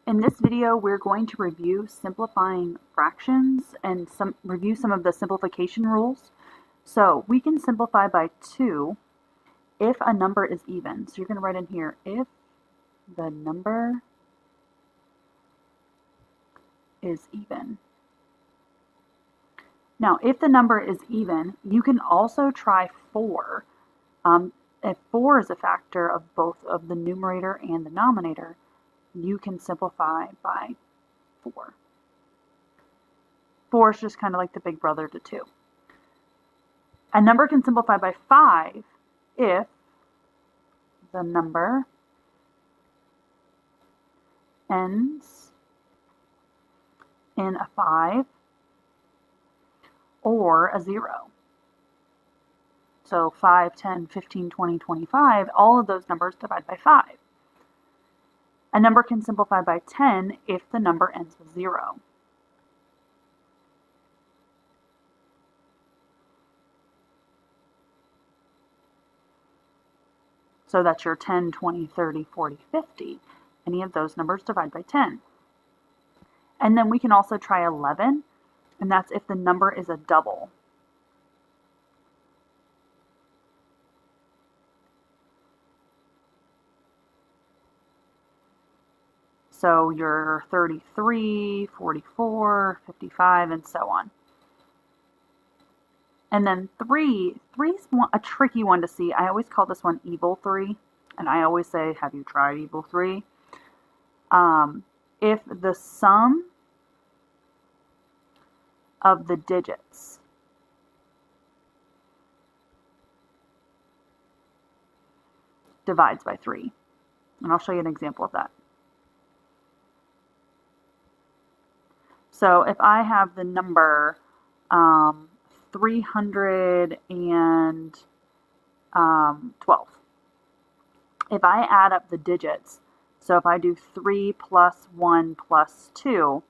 In this video, we're going to review simplifying fractions and review some of the simplification rules. So we can simplify by 2 if a number is even. So you're going to write in here, if the number is even. Now, if the number is even, you can also try 4. If 4 is a factor of both of the numerator and the denominator, you can simplify by 4. 4 is just kind of like the big brother to 2. A number can simplify by 5 if the number ends in a 5 or a 0. So 5, 10, 15, 20, 25, all of those numbers divide by 5. A number can simplify by 10 if the number ends with 0. So that's your 10, 20, 30, 40, 50. Any of those numbers divide by 10. And then we can also try 11, and that's if the number is a double. So your 33, 44, 55, and so on. And then 3 is a tricky one to see. I always call this one evil 3, and I always say, have you tried evil 3? If the sum of the digits divides by 3. And I'll show you an example of that. So if I have the number 312, if I add up the digits, so if I do 3 plus 1 plus 2,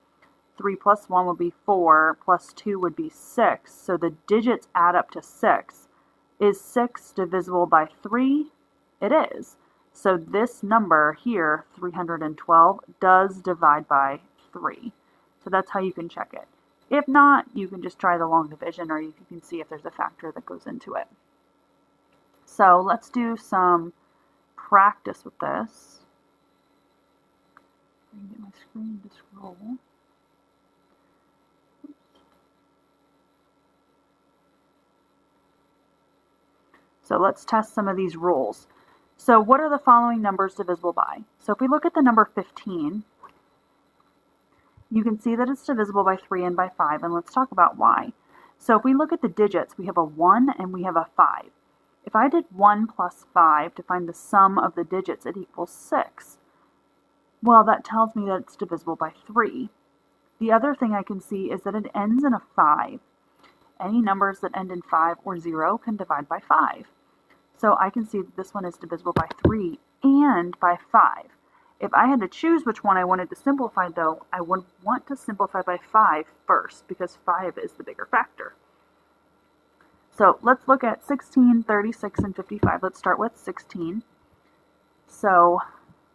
3 plus 1 would be 4, plus 2 would be 6. So the digits add up to 6. Is 6 divisible by 3? It is. So this number here, 312, does divide by 3. So that's how you can check it. If not, you can just try the long division, or you can see if there's a factor that goes into it. So let's do some practice with this. I can get my screen to scroll. So let's test some of these rules. So what are the following numbers divisible by? So if we look at the number 15, you can see that it's divisible by 3 and by 5, and let's talk about why. So if we look at the digits, we have a 1 and we have a 5. If I did 1 plus 5 to find the sum of the digits, it equals 6. Well, that tells me that it's divisible by 3. The other thing I can see is that it ends in a 5. Any numbers that end in 5 or 0 can divide by 5. So I can see that this one is divisible by 3 and by 5. If I had to choose which one I wanted to simplify, though, I would want to simplify by 5 first, because 5 is the bigger factor. So let's look at 16, 36, and 55. Let's start with 16. So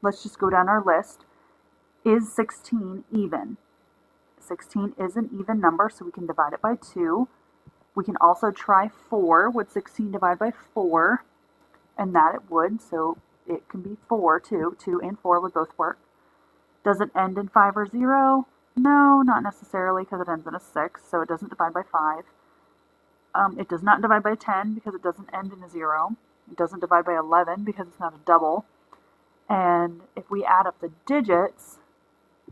let's just go down our list. Is 16 even? 16 is an even number, so we can divide it by 2. We can also try 4. Would 16 divide by 4? And that it would, so it can be 4 too. 2 and 4 would both work. Does it end in 5 or 0? No, not necessarily, because it ends in a 6, so it doesn't divide by 5. It does not divide by 10 because it doesn't end in a 0. It doesn't divide by 11 because it's not a double. And if we add up the digits,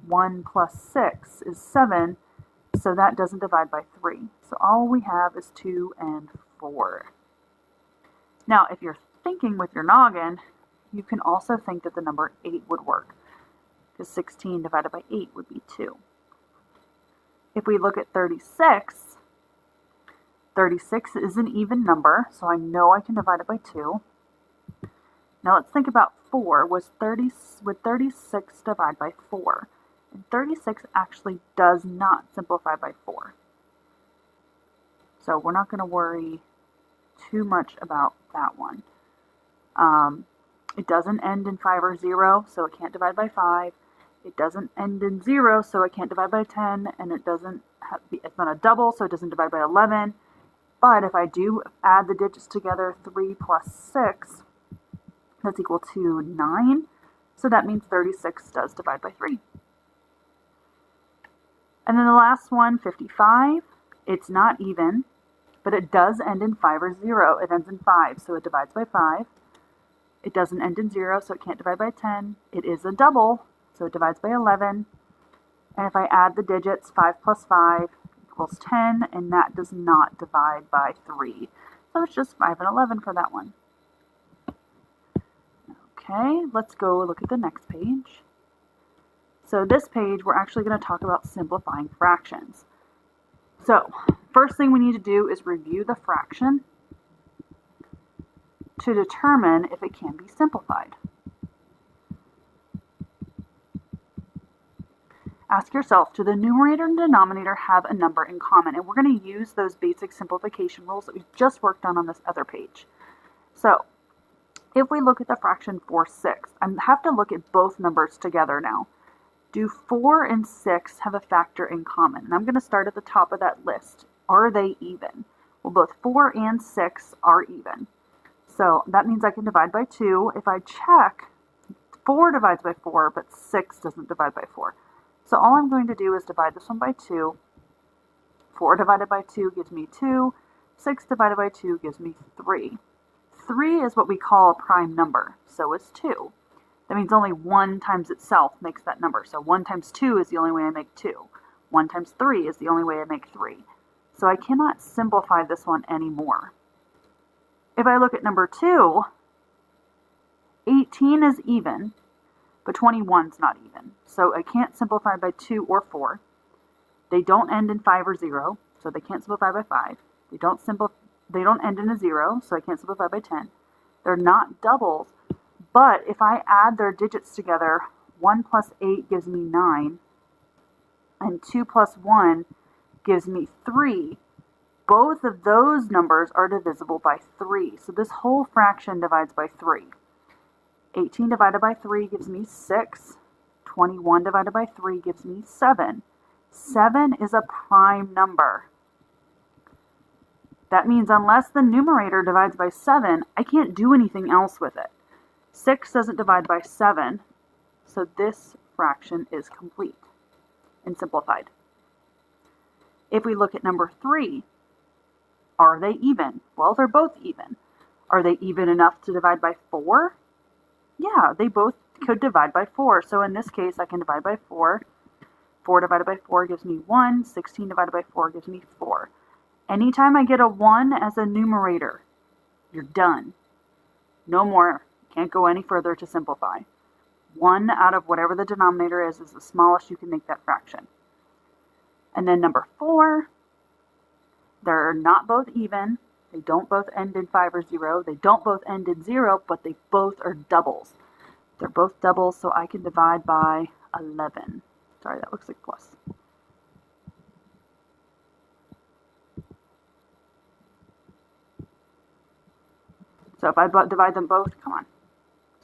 1 plus 6 is 7, so that doesn't divide by 3. So all we have is 2 and 4. Now, if you're thinking with your noggin, you can also think that the number 8 would work, because 16 divided by 8 would be 2. If we look at 36, 36 is an even number, so I know I can divide it by 2. Now let's think about 4. Would 36 divide by 4? And 36 actually does not simplify by 4. So we're not going to worry too much about that one. It doesn't end in 5 or 0, so it can't divide by 5. It doesn't end in 0, so I can't divide by 10, and it's not a double, so it doesn't divide by 11. But if I do add the digits together, 3 plus 6, that's equal to 9. So that means 36 does divide by 3. And then the last one, 55, it's not even, but it does end in 5 or 0. It ends in 5, so it divides by 5. It doesn't end in 0, so it can't divide by 10. It is a double, so it divides by 11. And if I add the digits, 5 plus 5 equals 10, and that does not divide by 3. So it's just 5 and 11 for that one. Okay, let's go look at the next page. So this page, we're actually going to talk about simplifying fractions. So first thing we need to do is review the fraction to determine if it can be simplified. Ask yourself, do the numerator and denominator have a number in common? And we're going to use those basic simplification rules that we just worked on this other page. So if we look at the fraction 4/6, I have to look at both numbers together now. Do 4 and 6 have a factor in common? And I'm going to start at the top of that list. Are they even? Well, both 4 and 6 are even. So that means I can divide by 2. If I check, 4 divides by 4, but 6 doesn't divide by 4. So all I'm going to do is divide this one by 2. 4 divided by 2 gives me 2. 6 divided by 2 gives me 3. 3 is what we call a prime number. So is 2. That means only 1 times itself makes that number. So 1 times 2 is the only way I make 2. 1 times 3 is the only way I make 3. So I cannot simplify this one anymore. If I look at number 2, 18 is even, but 21 is not even. So I can't simplify by 2 or 4. They don't end in 5 or 0, so they can't simplify by 5. They don't end in a 0, so I can't simplify by 10. They're not doubles, but if I add their digits together, 1 plus 8 gives me 9, and 2 plus 1 gives me 3. Both of those numbers are divisible by 3, so this whole fraction divides by 3. 18 divided by 3 gives me 6. 21 divided by 3 gives me 7. 7 is a prime number. That means unless the numerator divides by 7, I can't do anything else with it. 6 doesn't divide by 7, so this fraction is complete and simplified. If we look at number 3, are they even? Well, they're both even. Are they even enough to divide by 4? Yeah, they both could divide by 4. So in this case, I can divide by 4. 4 divided by 4 gives me 1. 16 divided by 4 gives me 4. Anytime I get a 1 as a numerator, you're done. No more. Can't go any further to simplify. 1 out of whatever the denominator is the smallest you can make that fraction. And then number 4, they're not both even. They don't both end in 5 or 0. They don't both end in 0, but they both are doubles. They're both doubles, so I can divide by 11. Sorry, that looks like plus. So if I divide them both, come on.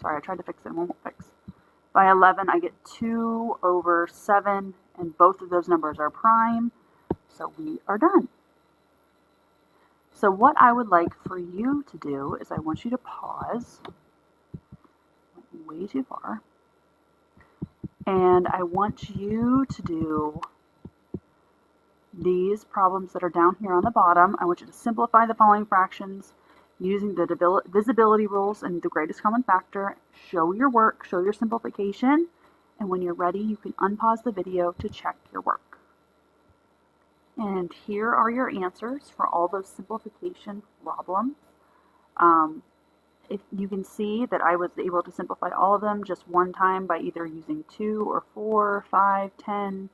Sorry, I tried to fix it, it won't fix. By 11, I get 2 over 7, and both of those numbers are prime, so we are done. So what I would like for you to do is I want you to pause, way too far, and I want you to do these problems that are down here on the bottom. I want you to simplify the following fractions using the divisibility rules and the greatest common factor. Show your work, show your simplification, and when you're ready, you can unpause the video to check your work. And here are your answers for all those simplification problems. If you can see that I was able to simplify all of them just one time by either using 2 or 4, 5, 10.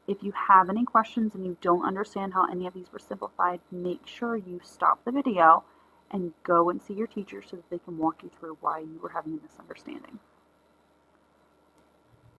If you have any questions and you don't understand how any of these were simplified, make sure you stop the video and go and see your teacher so that they can walk you through why you were having a misunderstanding.